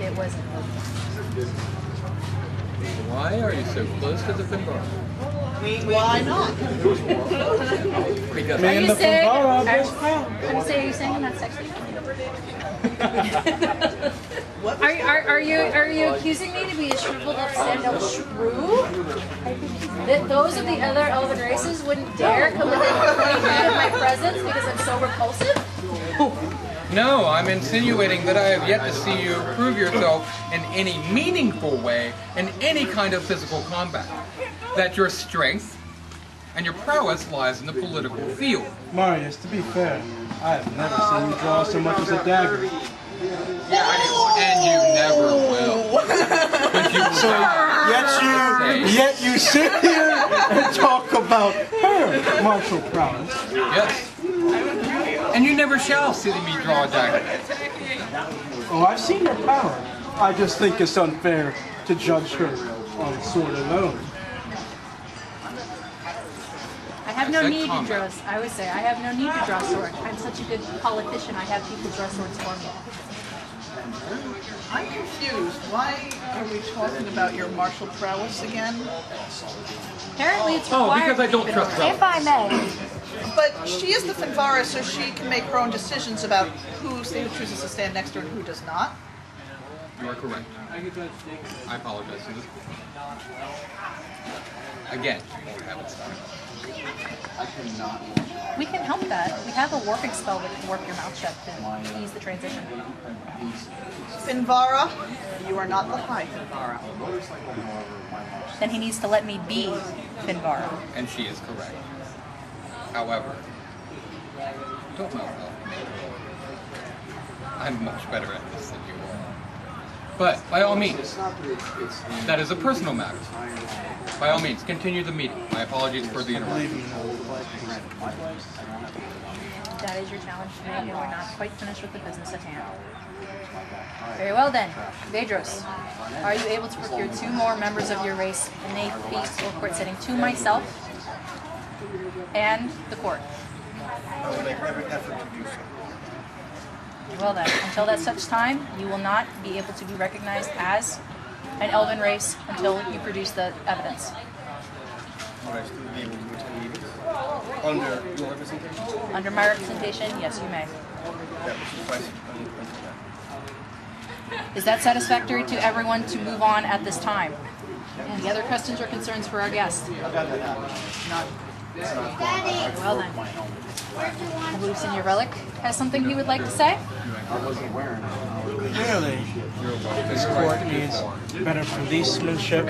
It wasn't. Why are you so close to the Finbar? Why not? Because Are you saying? Are you saying I'm not sexy? Are you accusing me to be a shriveled up stand-up shrew? That those of the other elven races wouldn't dare come within 20 feet of my presence because I'm so repulsive? No, I'm insinuating that I have yet to see you prove yourself in any meaningful way in any kind of physical combat. That your strength and your prowess lies in the political field. Marius, to be fair, I have never seen you draw so much as a dagger. And you never will. But Yet you sit here and talk about her martial prowess. Yes. And you never shall see me draw a dagger. Oh, I've seen her power. I just think it's unfair to judge her on sword alone. I have no need to draw. I would say I have no need to draw sword. I'm such a good politician. I have people draw swords for me. I'm confused. Why are we talking about your martial prowess again? Apparently it's required. Oh, because I don't trust them. If I may. But she is the Finvara, so she can make her own decisions about who chooses to stand next to her and who does not. You are correct. I apologize. Again, I haven't started. We can help that. We have a warping spell that can warp your mouth shut to ease the transition. Finvara, you are not the High Finvara. Then he needs to let me be Finvara. And she is correct. However, don't mouth off me. I'm much better at this than you are. But, by all means, that is a personal matter. By all means, continue the meeting. My apologies for the interruption. That is your challenge today, and we're not quite finished with the business at hand. Very well then, Vedros, are you able to procure 2 more members of your race in a feast or court setting to myself and the court? I will make every effort to do so. Well then, until that such time, you will not be able to be recognized as an elven race until you produce the evidence. Would I still be able to attend meetings? Under your representation? Under my representation, yes, you may. That would suffice until that. Is that satisfactory to everyone to move on at this time? Any other questions or concerns for our guest? Well then. Hallucin Relic has something he would like to say? Clearly, this court needs better policemanship,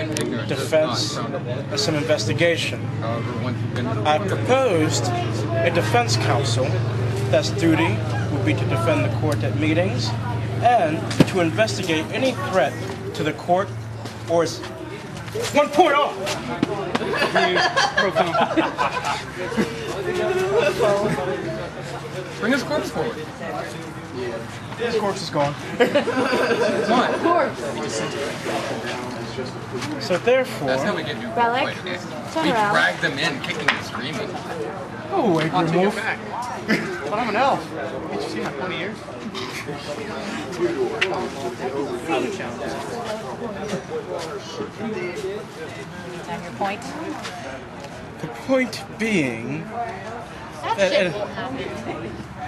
defense, and some investigation. I proposed a defense counsel that's duty would be to defend the court at meetings and to investigate any threat to the court or its 1 point off. Bring his corpse forward. His corpse is gone. Come on. So therefore, That's how we get new Relic, players. turn We around. drag them in, kicking and screaming. oh, wait, remove. But I'm an elf. Did you see my 20 years? And your point? The point being that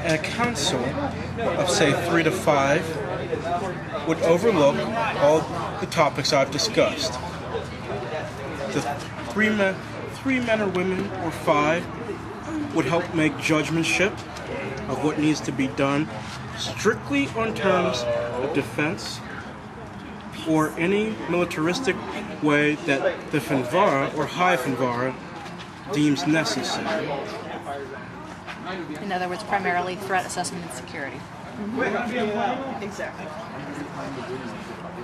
a council of, say, 3 to 5 would overlook all the topics I've discussed. The three men or women or 5 would help make judgmentship of what needs to be done strictly on terms of defense or any militaristic way that the Finvara or High Finvara deems necessary. In other words, primarily threat assessment and security. Exactly.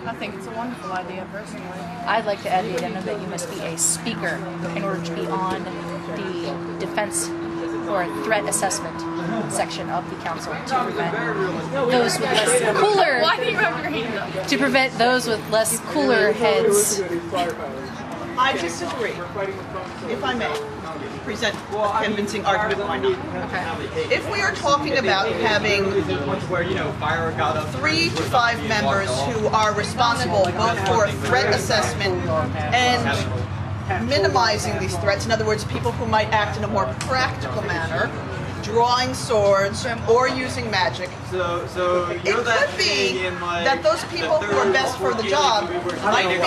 I think it's a wonderful idea, personally. I'd like to add the addendum that you must be a speaker in order to be on the defense or threat assessment section of the council to prevent those with less cooler. Why do you have your hand up? To prevent those with less cooler heads. I disagree, if I may. present a convincing argument why not. Okay. If we are talking about having 3 to 5 members who are responsible both for threat assessment and minimizing these threats, in other words, people who might act in a more practical manner, drawing swords or using magic, it could be that those people who are best for the job might be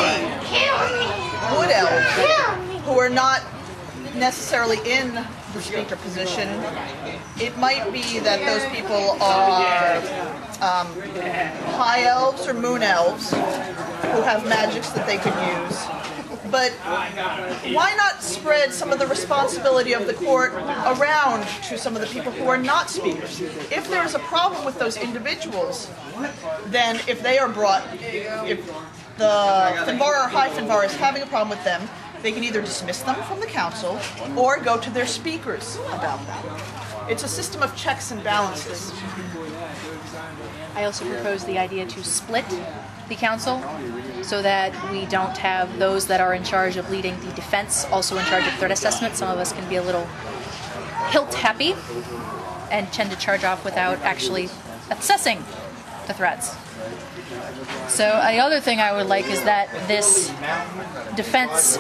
wood elves who are not necessarily in the speaker position. It might be that those people are high elves or moon elves who have magics that they could use. But why not spread some of the responsibility of the court around to some of the people who are not speakers? If there is a problem with those individuals, then if they are brought, if the Finvara or High Finvara is having a problem with them, they can either dismiss them from the council or go to their speakers about that. It's a system of checks and balances. I also propose the idea to split the council so that we don't have those that are in charge of leading the defense also in charge of threat assessment. Some of us can be a little hilt happy and tend to charge off without actually assessing the threats. So the other thing I would like is that this defense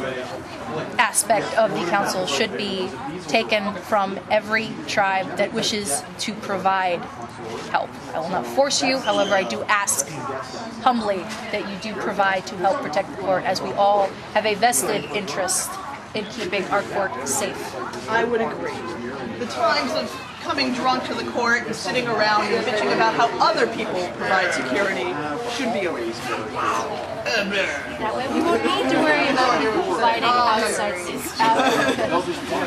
aspect of the council should be taken from every tribe that wishes to provide help. I will not force you, however, I do ask humbly that you do provide to help protect the court, as we all have a vested interest in keeping our court safe. I would agree. The times of coming drunk to the court and sitting around and bitching about how other people provide security should be over. That way we won't need to worry about people providing outside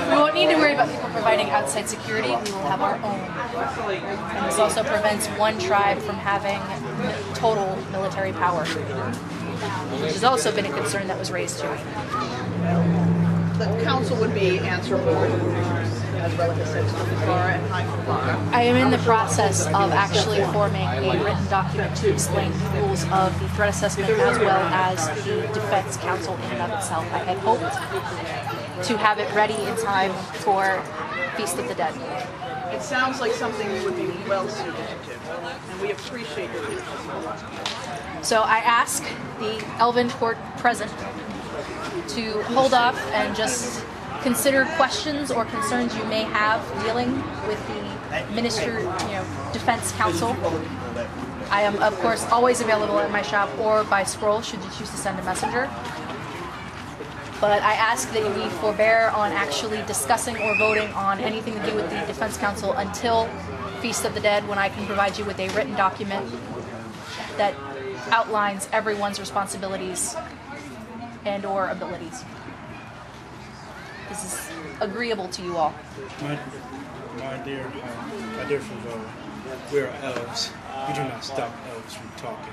we won't need to worry about people providing outside security. We will have our own. And this also prevents one tribe from having total military power, which has also been a concern that was raised too. The council would be answerable, as Relica said, to the Finvara and High Finvara. I am in the process of actually forming a written document to explain the rules of the threat assessment as well as the defense council in and of itself. I had hoped to have it ready in time for Feast of the Dead. It sounds like something you would be well suited to do, and we appreciate your leadership. So I ask the Elven court present to hold off and just consider questions or concerns you may have dealing with the Minister, Defense Council. I am, of course, always available at my shop or by scroll should you choose to send a messenger. But I ask that you forbear on actually discussing or voting on anything to do with the Defense Council until Feast of the Dead, when I can provide you with a written document that outlines everyone's responsibilities and or abilities. This is agreeable to you all. My dear Finvara, we are elves. We do not stop elves from talking.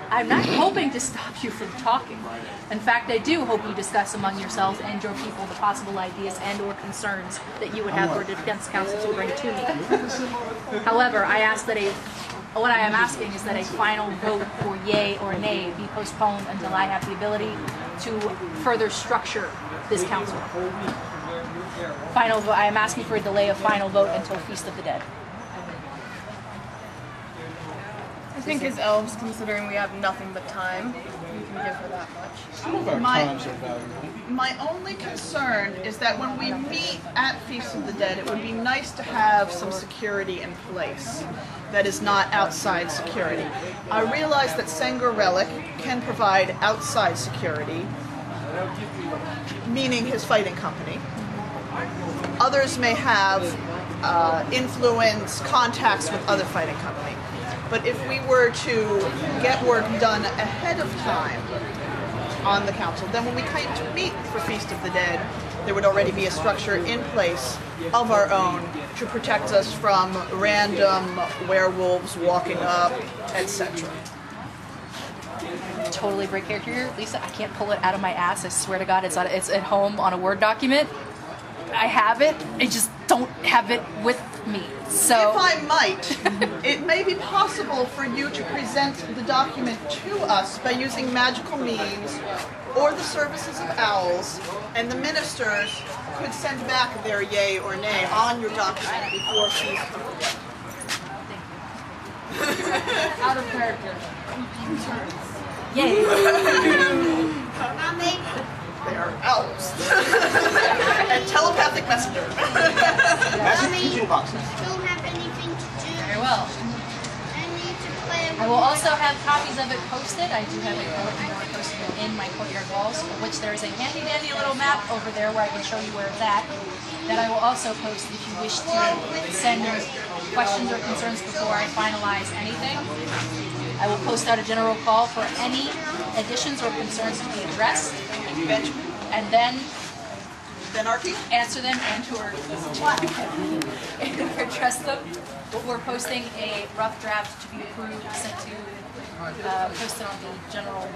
I'm not hoping to stop you from talking. In fact, I do hope you discuss among yourselves and your people the possible ideas and or concerns that you would have for Defense Council to bring to me. However, what I am asking is that a final vote for yay or nay be postponed until I have the ability to further structure this council. Final vote. I am asking for a delay of final vote until Feast of the Dead. I think as elves, considering we have nothing but time, we can give her that much. Some of our times are valuable. My only concern is that when we meet at Feast of the Dead, it would be nice to have some security in place that is not outside security. I realize that Sanger Relic can provide outside security, meaning his fighting company. Others may have influence, contacts with other fighting companies. But if we were to get work done ahead of time on the council, then when we came to meet for Feast of the Dead, there would already be a structure in place of our own to protect us from random werewolves walking up, etc. Totally break character here, Lisa. I can't pull it out of my ass. I swear to God, it's at home on a Word document. I have it. I just don't have it with me. So, if I might, it may be possible for you to present the document to us by using magical means or the services of owls And the ministers could send back their yay or nay on your document before fees come forward. Out of character. Yay. They are elves. And telepathic messengers. Magic pigeon boxes. Don't have anything to do. Very well. I need to play. I will also have copies of it posted. I do have a bulletin board posted in my courtyard walls, for which there is a handy dandy little map over there where I can show you where it's at, that I will also post if you wish to send your questions or concerns before I finalize anything. I will post out a general call for any additions or concerns to be addressed, and then Archie? answer them and or address them. We're posting a rough draft to be approved, sent to, posted on the general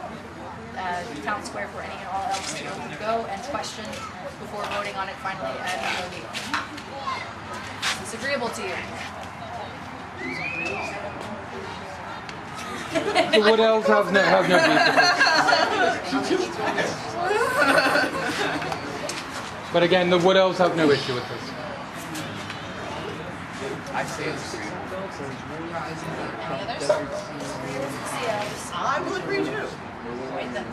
town square for any and all else to go and question before voting on it finally at the meeting. Is this agreeable to you? The Wood Elves have no beef with this. But again, the Wood Elves have no issue with this. I say it's Any others? See, I will agree too. right then.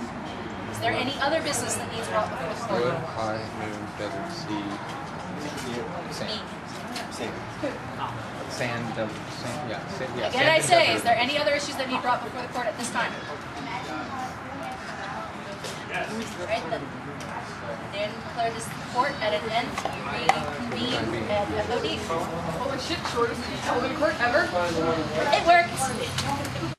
Is there any other business that needs brought before the Wood, board? high, moon, desert, sea, sand. Sand, sand, yeah, sand, yeah. Again, I say, is there any other issues that need brought before the court at this time? Right then. Then declare this court at an end. Reconvene at FOD. Holy shit, shortest Elven court ever. It worked.